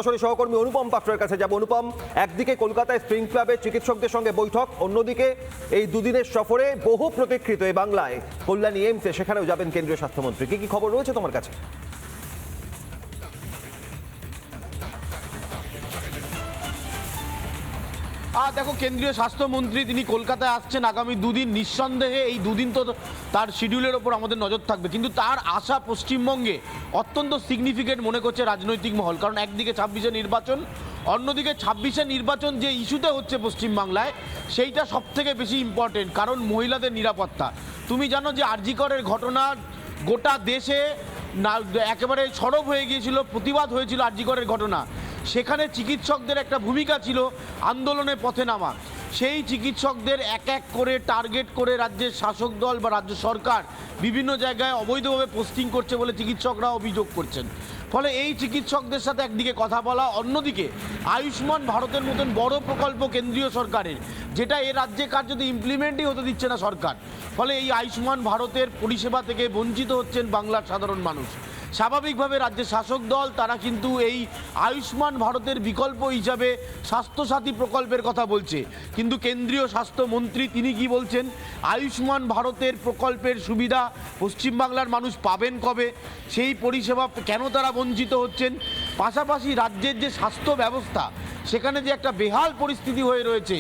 সরাসরি সহকর্মী অনুপম পাত্রের কাছে যাব। অনুপম, একদিকে কলকাতায় স্প্রিং ক্লাবে চিকিৎসকদের সঙ্গে বৈঠক, অন্যদিকে এই দুদিনের সফরে বহু প্রতীক্ষিত এই বাংলায় কল্যাণী এইমসে, সেখানেও যাবেন কেন্দ্রীয় স্বাস্থ্যমন্ত্রী। কি কি খবর রয়েছে তোমার কাছে? দেখো, কেন্দ্রীয় স্বাস্থ্যমন্ত্রী তিনি কলকাতায় আসছেন আগামী দুদিন। নিঃসন্দেহে এই দুদিন তো তার শিডিউলের ওপর আমাদের নজর থাকবে, কিন্তু তার আসা পশ্চিমবঙ্গে অত্যন্ত সিগনিফিকেন্ট মনে করছে রাজনৈতিক মহল। কারণ একদিকে 26শে নির্বাচন, অন্যদিকে 26শে নির্বাচন যে ইস্যুতে হচ্ছে পশ্চিমবাংলায়, সেইটা সব থেকে বেশি ইম্পর্টেন্ট। কারণ মহিলাদের নিরাপত্তা, তুমি জানো যে আরজি করের ঘটনা গোটা দেশে একেবারে সরব হয়ে গিয়েছিল, প্রতিবাদ হয়েছিল আরজি করের ঘটনা। সেখানে চিকিৎসকদের একটা ভূমিকা ছিল আন্দোলনের পথে নামা। সেই চিকিৎসকদের এক এক করে টার্গেট করে রাজ্যের শাসক দল বা রাজ্য সরকার বিভিন্ন জায়গায় অবৈধভাবে পোস্টিং করছে বলে চিকিৎসকরা অভিযোগ করছেন। ফলে এই চিকিৎসকদের সাথে একদিকে কথা বলা, অন্যদিকে আয়ুষ্মান ভারতের মতন বড় প্রকল্প কেন্দ্রীয় সরকারের, যেটা এ রাজ্যে কার্যত ইমপ্লিমেন্টই হতে দিচ্ছে না সরকার। ফলে এই আয়ুষ্মান ভারতের পরিষেবা থেকে বঞ্চিত হচ্ছেন বাংলার সাধারণ মানুষ। স্বাভাবিকভাবে রাজ্যের শাসক দল তারা কিন্তু এই আয়ুষ্মান ভারতের বিকল্প হিসাবে স্বাস্থ্যসাথী প্রকল্পের কথা বলছে, কিন্তু কেন্দ্রীয় স্বাস্থ্যমন্ত্রী তিনি কি বলছেন? আয়ুষ্মান ভারতের প্রকল্পের সুবিধা পশ্চিমবাংলার মানুষ পাবেন কবে, সেই পরিষেবা কেন তারা বঞ্চিত হচ্ছেন? পাশাপাশি রাজ্যের যে স্বাস্থ্য ব্যবস্থা, সেখানে যে একটা বেহাল পরিস্থিতি হয়ে রয়েছে,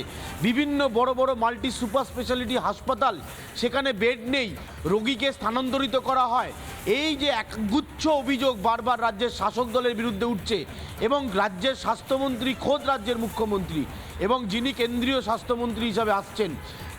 বিভিন্ন বড় বড় মাল্টি সুপার স্পেশালিটি হাসপাতাল, সেখানে বেড নেই, রোগীকে স্থানান্তরিত করা হয়। এই যে একগুচ্ছ অভিযোগ বারবার রাজ্যের শাসক দলের বিরুদ্ধে উঠছে, এবং রাজ্যের স্বাস্থ্যমন্ত্রী খোদ রাজ্যের মুখ্যমন্ত্রী এবং যিনি কেন্দ্রীয় স্বাস্থ্যমন্ত্রী হিসাবে আসছেন,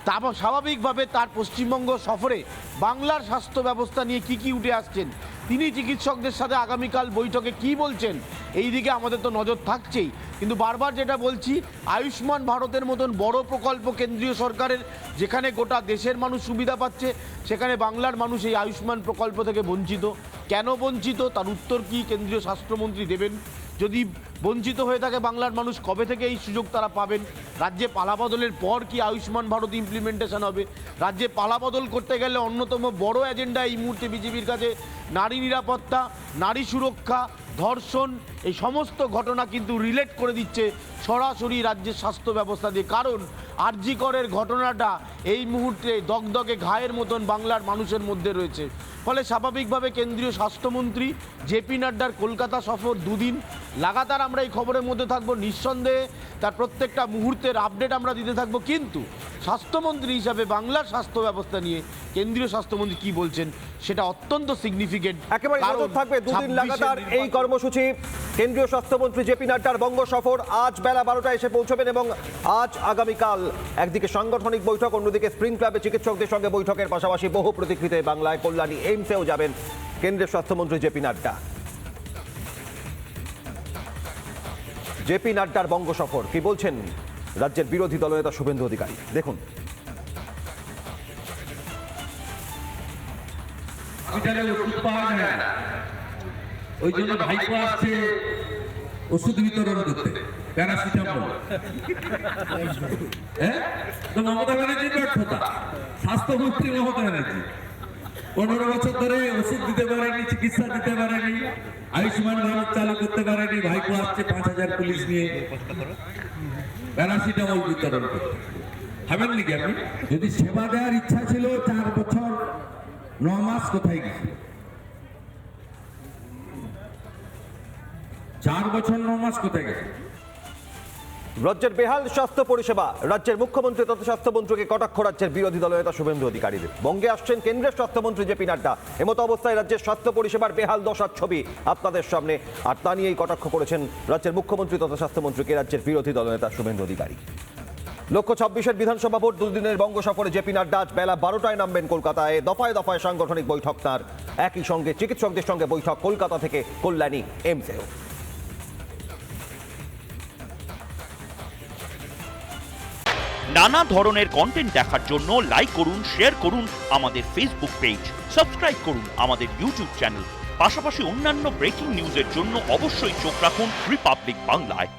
তারপর স্বাভাবিকভাবে তার পশ্চিমবঙ্গ সফরে বাংলার স্বাস্থ্য ব্যবস্থা নিয়ে কি উঠে আসছেন, তিনি চিকিৎসকদের সাথে আগামীকাল বৈঠকে কি বলছেন, এই দিকে আমাদের তো নজর থাকছেই। কিন্তু বারবার যেটা বলছি, আয়ুষ্মান ভারতের মতন বড় প্রকল্প কেন্দ্রীয় সরকারের, যেখানে গোটা দেশের মানুষ সুবিধা পাচ্ছে, সেখানে বাংলার মানুষ এই আয়ুষ্মান প্রকল্প থেকে বঞ্চিত। কেন বঞ্চিত, তার উত্তর কি কেন্দ্রীয় স্বাস্থ্যমন্ত্রী দেবেন? যদি বঞ্চিত হয়ে থাকে বাংলার মানুষ, কবে থেকে এই সুযোগ তারা পাবেন? রাজ্যে পালাবদলের পর কি আয়ুষ্মান ভারত ইমপ্লিমেন্টেশন হবে? রাজ্যে পালাবদল করতে গেলে অন্যতম বড় এজেন্ডা এই মুহূর্তে বিজেপির কাছে নারী নিরাপত্তা, নারী সুরক্ষা, ধর্ষণ, এই সমস্ত ঘটনা কিন্তু রিলেট করে দিচ্ছে সরাসরি রাজ্যের স্বাস্থ্য ব্যবস্থা দিয়ে। কারণ আরজি করের ঘটনাটা এই মুহূর্তে দগদগে ঘায়ের মতন বাংলার মানুষের মধ্যে রয়েছে। ফলে স্বাভাবিকভাবে কেন্দ্রীয় স্বাস্থ্যমন্ত্রী জেপি নাড্ডার কলকাতা সফর দুদিন লাগাতার আমরা এই খবরের মধ্যে থাকবো। নিঃসন্দেহে তার প্রত্যেকটা মুহূর্তের আপডেট আমরা দিতে থাকবো, কিন্তু স্বাস্থ্যমন্ত্রী হিসাবে বাংলার স্বাস্থ্য ব্যবস্থা নিয়ে কেন্দ্রীয় স্বাস্থ্যমন্ত্রী কি বলছেন, সেটা অত্যন্ত সিগনিফিকেন্ট। একেবারে নজর থাকবে দুদিন লাগাতার এই কর্মসূচি। কেন্দ্রীয় স্বাস্থ্যমন্ত্রী জেপি নাড্ডার বঙ্গ সফর আজ বেলা 12টায় এসে পৌঁছবেন, এবং আজ আগামীকাল একদিকে সাংগঠনিক বৈঠক, অন্যদিকে স্প্রিং ক্লাবে চিকিৎসকদের সঙ্গে বৈঠকের পাশাপাশি বহু প্রতীক্ষিত বাংলায় কল্যাণী এইমসেও যাবেন কেন্দ্রীয় স্বাস্থ্যমন্ত্রী জেপি নাড্ডা। জেপি নাড্ডার বঙ্গ সফর কি বলছেন রাজ্যের বিরোধী দলনেতা শুভেন্দু অধিকারী, দেখুন। ওষুধ পাওয়া যায় না, ওই জন্য ভাইপো আসছে ওষুধ বিতরণ করতে, প্যারাসিটামল। তো মমতা ব্যানার্জির ব্যর্থতা, স্বাস্থ্যমন্ত্রী মমতা ব্যানার্জি 15 বছর ধরে ওষুধ দিতে পারেনি, চিকিৎসা দিতে পারেনি, আয়ুষ্মান ভারত চালু করতে পারেনি। ভাইপো আসছে 5000 পুলিশ নিয়ে প্যারাসিটামল বিতরণ করতে। হবেন নাকি আপনি? যদি সেবা দেওয়ার ইচ্ছা ছিল, 4 বছর 9 মাস কোথায় গেছে? 4 বছর 9 মাস কোথায় গেছে? রাজ্যের বেহাল স্বাস্থ্য পরিষেবা, রাজ্যের মুখ্যমন্ত্রী তথা স্বাস্থ্যমন্ত্রীকে কটাক্ষ রাজ্যের বিরোধী দলনেতা শুভেন্দু অধিকারীর। বঙ্গে আসছেন কেন্দ্রের স্বাস্থ্যমন্ত্রী জেপি নাড্ডা। এমতো অবস্থায় রাজ্যের স্বাস্থ্য পরিষেবার বেহাল দশার ছবি আপনাদের সামনে, আর তা নিয়েই কটাক্ষ করেছেন রাজ্যের মুখ্যমন্ত্রী তথা স্বাস্থ্যমন্ত্রীকে রাজ্যের বিরোধী দলনেতা শুভেন্দু অধিকারী। লক্ষ্য 26-এর বিধানসভা ভোট, দুদিনের বঙ্গ সফরে জেপি নাড্ডা আজ বেলা 12টায় নামবেন কলকাতায়। দফায় দফায় সাংগঠনিক বৈঠক তার, একই সঙ্গে চিকিৎসকদের সঙ্গে বৈঠক কলকাতা থেকে কল্যাণী এইমসেও। নানা ধরনের কন্টেন্ট দেখার জন্য লাইক করুন, শেয়ার করুন আমাদের ফেসবুক পেজ, সাবস্ক্রাইব করুন আমাদের ইউটিউব চ্যানেল। পাশাপাশি অন্যান্য ব্রেকিং নিউজের জন্য অবশ্যই চোখ রাখুন রিপাবলিক বাংলায়।